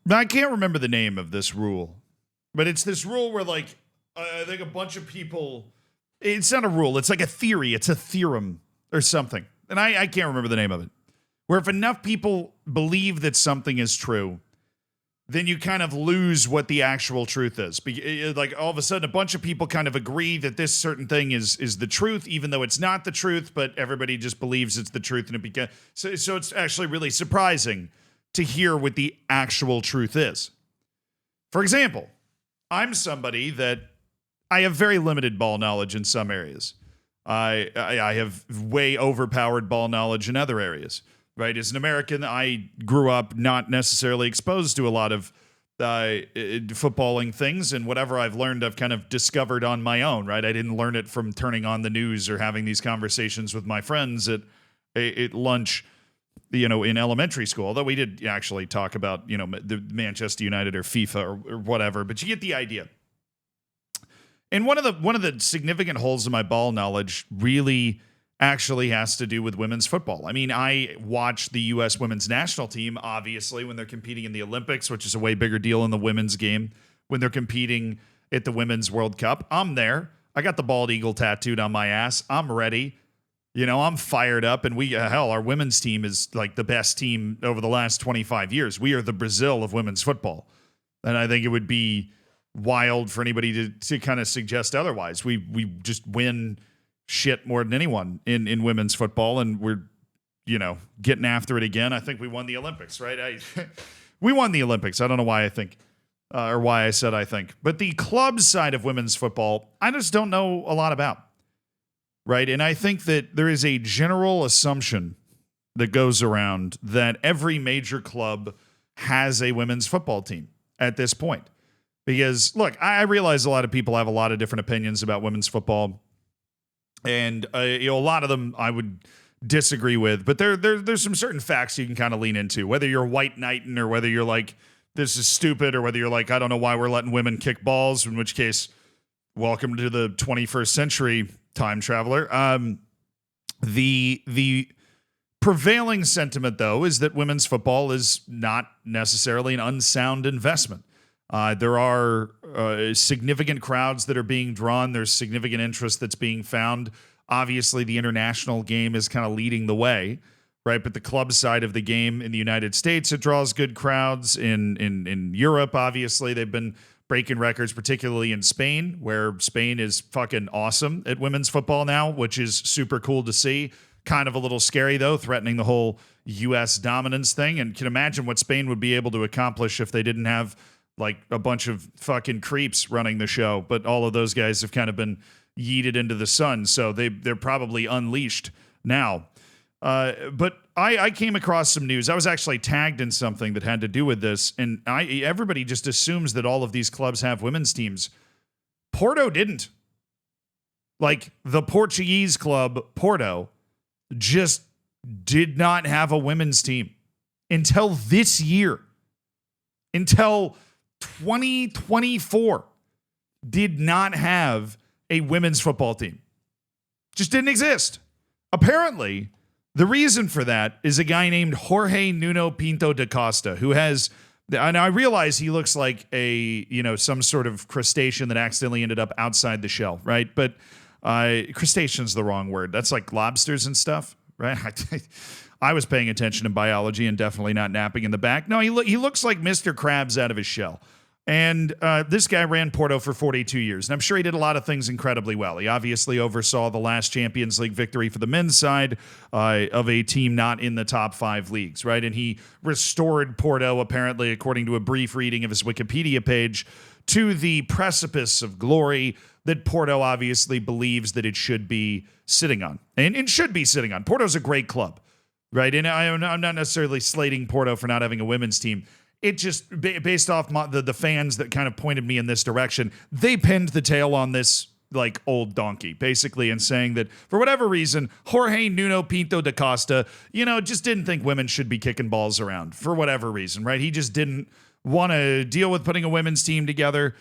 I can't remember the name of this rule, but it's this rule where, like, I think a bunch of people. It's not a rule. It's like a theory. It's a theorem or something. And I can't remember the name of it. Where if enough people believe that something is true, then you kind of lose what the actual truth is. Like all of a sudden, a bunch of people kind of agree that this certain thing is the truth, even though it's not the truth, but everybody just believes it's the truth. And it becomes so it's actually really surprising to hear what the actual truth is. For example, I'm somebody that I have very limited ball knowledge in some areas. I have way overpowered ball knowledge in other areas. Right, as an American, I grew up not necessarily exposed to a lot of footballing things, and whatever I've learned, I've kind of discovered on my own. Right, I didn't learn it from turning on the news or having these conversations with my friends at lunch, in elementary school. Although we did actually talk about the Manchester United or FIFA or whatever, but you get the idea. And one of the significant holes in my ball knowledge really actually has to do with women's football. I mean, I watch the U.S. women's national team, obviously, when they're competing in the Olympics, which is a way bigger deal in the women's game. When they're competing at the Women's World Cup, I'm there. I got the bald eagle tattooed on my ass. I'm ready. I'm fired up. And our women's team is like the best team over the last 25 years. We are the Brazil of women's football. And I think it would be wild for anybody to kind of suggest otherwise. We just win shit more than anyone in women's football, and we're getting after it again. I think we won the Olympics, right? We won the Olympics. I don't know why I think or why I said I think, but the club side of women's football, I just don't know a lot about, right? And I think that there is a general assumption that goes around that every major club has a women's football team at this point, because look, I realize a lot of people have a lot of different opinions about women's football. And a lot of them I would disagree with, but there's some certain facts you can kind of lean into, whether you're white knighting or whether you're like, this is stupid, or whether you're like, I don't know why we're letting women kick balls, in which case, welcome to the 21st century, time traveler. The prevailing sentiment, though, is that women's football is not necessarily an unsound investment. There are significant crowds that are being drawn. There's significant interest that's being found. Obviously, the international game is kind of leading the way, right? But the club side of the game in the United States, it draws good crowds. In Europe, obviously, they've been breaking records, particularly in Spain, where Spain is fucking awesome at women's football now, which is super cool to see. Kind of a little scary, though, threatening the whole U.S. dominance thing. And can imagine what Spain would be able to accomplish if they didn't have like a bunch of fucking creeps running the show, but all of those guys have kind of been yeeted into the sun, so they're probably unleashed now. But I came across some news. I was actually tagged in something that had to do with this, and everybody just assumes that all of these clubs have women's teams. Porto didn't. Like, the Portuguese club, Porto, just did not have a women's team until this year. Until 2024, did not have a women's football team. Just didn't exist. Apparently, the reason for that is a guy named Jorge Nuno Pinto da Costa, who has, and I realize he looks like some sort of crustacean that accidentally ended up outside the shell, right? But crustacean's the wrong word. That's like lobsters and stuff, right? I was paying attention in biology and definitely not napping in the back. No, he looks like Mr. Krabs out of his shell. And this guy ran Porto for 42 years, and I'm sure he did a lot of things incredibly well. He obviously oversaw the last Champions League victory for the men's side of a team not in the top 5 leagues, right? And he restored Porto, apparently, according to a brief reading of his Wikipedia page, to the precipice of glory that Porto obviously believes that it should be sitting on. And it should be sitting on. Porto's a great club, right? And I'm not necessarily slating Porto for not having a women's team. It just, based off the fans that kind of pointed me in this direction, they pinned the tail on this like old donkey, basically, and saying that for whatever reason, Jorge Nuno Pinto da Costa, just didn't think women should be kicking balls around for whatever reason, right? He just didn't want to deal with putting a women's team together.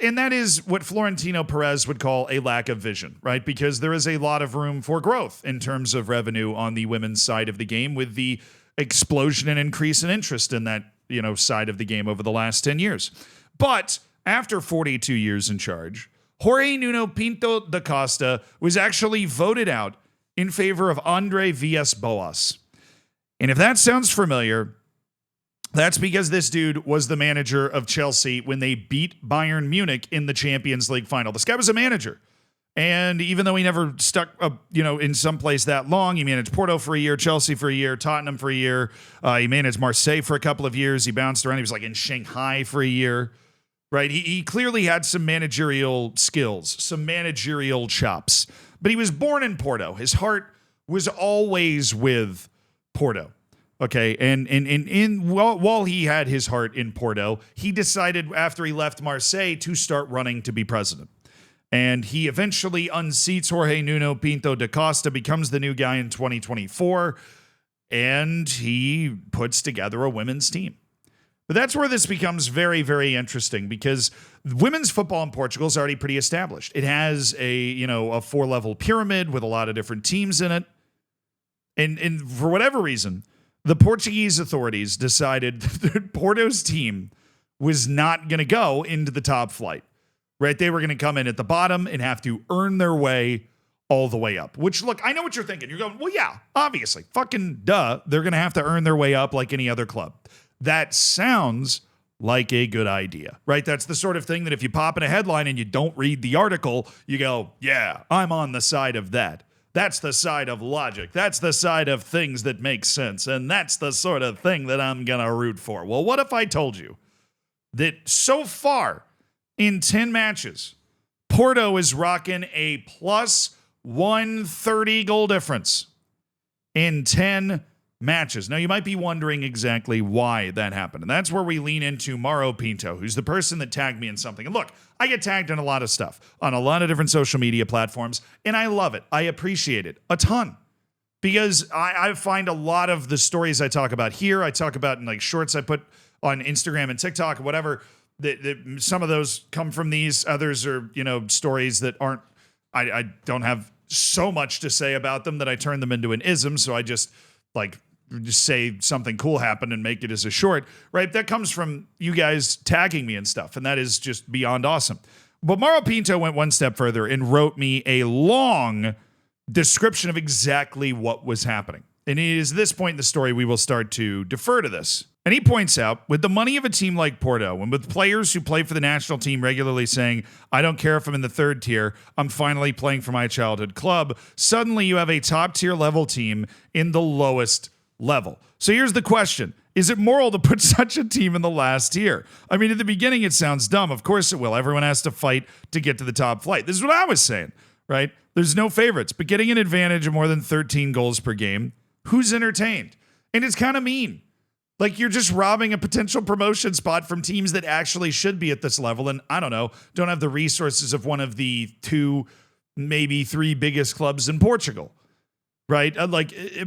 And that is what Florentino Perez would call a lack of vision, right? Because there is a lot of room for growth in terms of revenue on the women's side of the game with the explosion and increase in interest in that side of the game over the last 10 years. But after 42 years in charge, Jorge Nuno Pinto da Costa was actually voted out in favor of Andre Villas-Boas. And if that sounds familiar, that's because this dude was the manager of Chelsea when they beat Bayern Munich in the Champions League final. This guy was a manager. And even though he never stuck up, in some place that long, he managed Porto for a year, Chelsea for a year, Tottenham for a year. He managed Marseille for a couple of years. He bounced around. He was like in Shanghai for a year, right? He clearly had some managerial skills, some managerial chops. But he was born in Porto. His heart was always with Porto. Okay, and while he had his heart in Porto, he decided after he left Marseille to start running to be president. And he eventually unseats Jorge Nuno Pinto da Costa, becomes the new guy in 2024, and he puts together a women's team. But that's where this becomes very, very interesting because women's football in Portugal is already pretty established. It has a 4-level pyramid with a lot of different teams in it. And for whatever reason, the Portuguese authorities decided that Porto's team was not going to go into the top flight. Right? They were going to come in at the bottom and have to earn their way all the way up. Which, look, I know what you're thinking. You're going, well, yeah, obviously. Fucking duh. They're going to have to earn their way up like any other club. That sounds like a good idea, right? That's the sort of thing that if you pop in a headline and you don't read the article, you go, yeah, I'm on the side of that. That's the side of logic. That's the side of things that make sense. And that's the sort of thing that I'm going to root for. Well, what if I told you that so far, in 10 matches, Porto is rocking a plus 130 goal difference in 10 matches. Now, you might be wondering exactly why that happened. And that's where we lean into Mauro Pinto, who's the person that tagged me in something. And look, I get tagged in a lot of stuff on a lot of different social media platforms, and I love it. I appreciate it a ton. Because I find a lot of the stories I talk about here, I talk about in like shorts I put on Instagram and TikTok or whatever, some of those come from these. Others are, stories that aren't, I don't have so much to say about them that I turn them into an ism. So I just say something cool happened and make it as a short, right? That comes from you guys tagging me and stuff. And that is just beyond awesome. But Mauro Pinto went one step further and wrote me a long description of exactly what was happening. And it is this point in the story we will start to defer to this. And he points out, with the money of a team like Porto, and with players who play for the national team regularly saying, I don't care if I'm in the third tier, I'm finally playing for my childhood club, suddenly you have a top tier level team in the lowest level. So here's the question. Is it moral to put such a team in the last tier? I mean, at the beginning, it sounds dumb. Of course it will. Everyone has to fight to get to the top flight. This is what I was saying, right? There's no favorites, but getting an advantage of more than 13 goals per game, who's entertained? And it's kind of mean. Like, you're just robbing a potential promotion spot from teams that actually should be at this level and, I don't know, don't have the resources of one of the 2, maybe 3 biggest clubs in Portugal, right?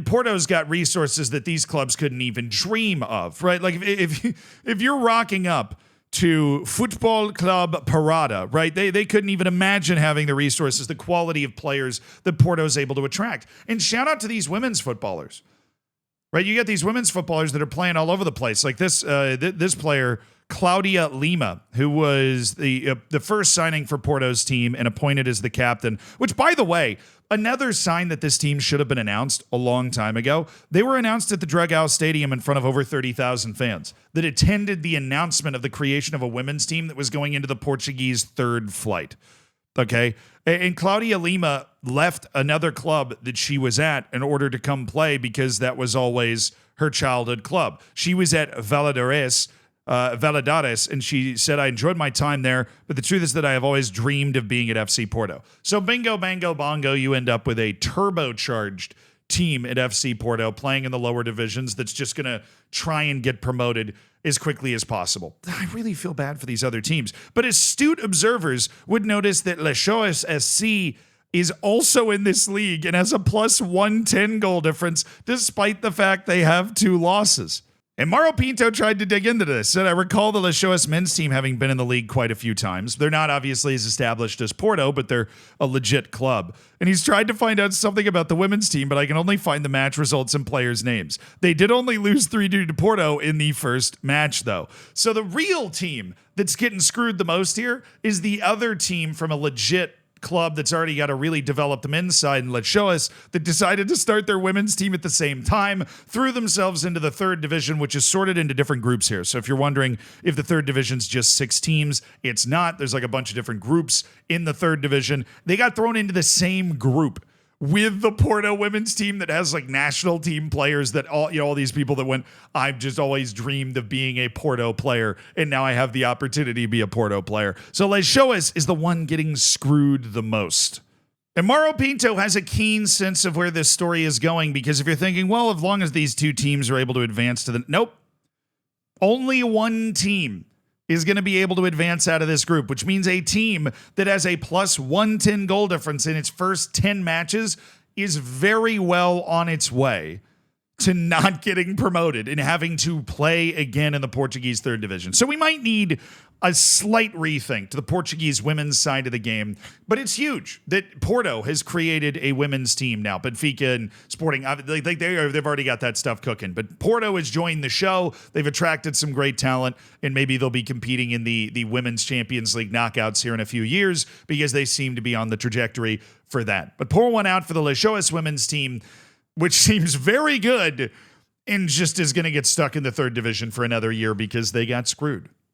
Porto's got resources that these clubs couldn't even dream of, right? Like, if you're rocking up to Football Club Parada, right? They couldn't even imagine having the resources, the quality of players that Porto's able to attract. And shout out to these women's footballers. Right, you get these women's footballers that are playing all over the place. Like this player, Claudia Lima, who was the first signing for Porto's team and appointed as the captain, which, by the way, another sign that this team should have been announced a long time ago. They were announced at the Dragão Stadium in front of over 30,000 fans that attended the announcement of the creation of a women's team that was going into the Portuguese third flight. Okay. And Claudia Lima left another club that she was at in order to come play because that was always her childhood club. She was at Valadares, and she said, I enjoyed my time there, but the truth is that I have always dreamed of being at FC Porto. So bingo, bango, bongo, you end up with a turbocharged team at FC Porto playing in the lower divisions that's just going to try and get promoted as quickly as possible. I really feel bad for these other teams. But astute observers would notice that Leixões SC is also in this league and has a plus 110 goal difference despite the fact they have 2 losses. And Mauro Pinto tried to dig into this. Said, I recall the Leixões men's team having been in the league quite a few times. They're not obviously as established as Porto, but they're a legit club. And he's tried to find out something about the women's team, but I can only find the match results and players' names. They did only lose 3-2 to Porto in the first match, though. So the real team that's getting screwed the most here is the other team from a legit club that's already got a really developed men's side in Leixões that decided to start their women's team at the same time, threw themselves into the third division, which is sorted into different groups here. So if you're wondering if the third division's just 6 teams, it's not. There's like a bunch of different groups in the third division. They got thrown into the same group with the Porto women's team that has like national team players that all these people that went, I've just always dreamed of being a Porto player, and now I have the opportunity to be a Porto player. So Leixões is the one getting screwed the most. And Mauro Pinto has a keen sense of where this story is going, because if you're thinking, well, as long as these two teams are able to advance to the... Nope. Only one team is going to be able to advance out of this group, which means a team that has a plus 110 goal difference in its first 10 matches is very well on its way to not getting promoted and having to play again in the Portuguese third division. So we might need a slight rethink to the Portuguese women's side of the game, but it's huge that Porto has created a women's team now. Benfica and Sporting, they've already got that stuff cooking, but Porto has joined the show. They've attracted some great talent, and maybe they'll be competing in the Women's Champions League knockouts here in a few years because they seem to be on the trajectory for that. But pour one out for the Leixões women's team, which seems very good and just is going to get stuck in the third division for another year because they got screwed.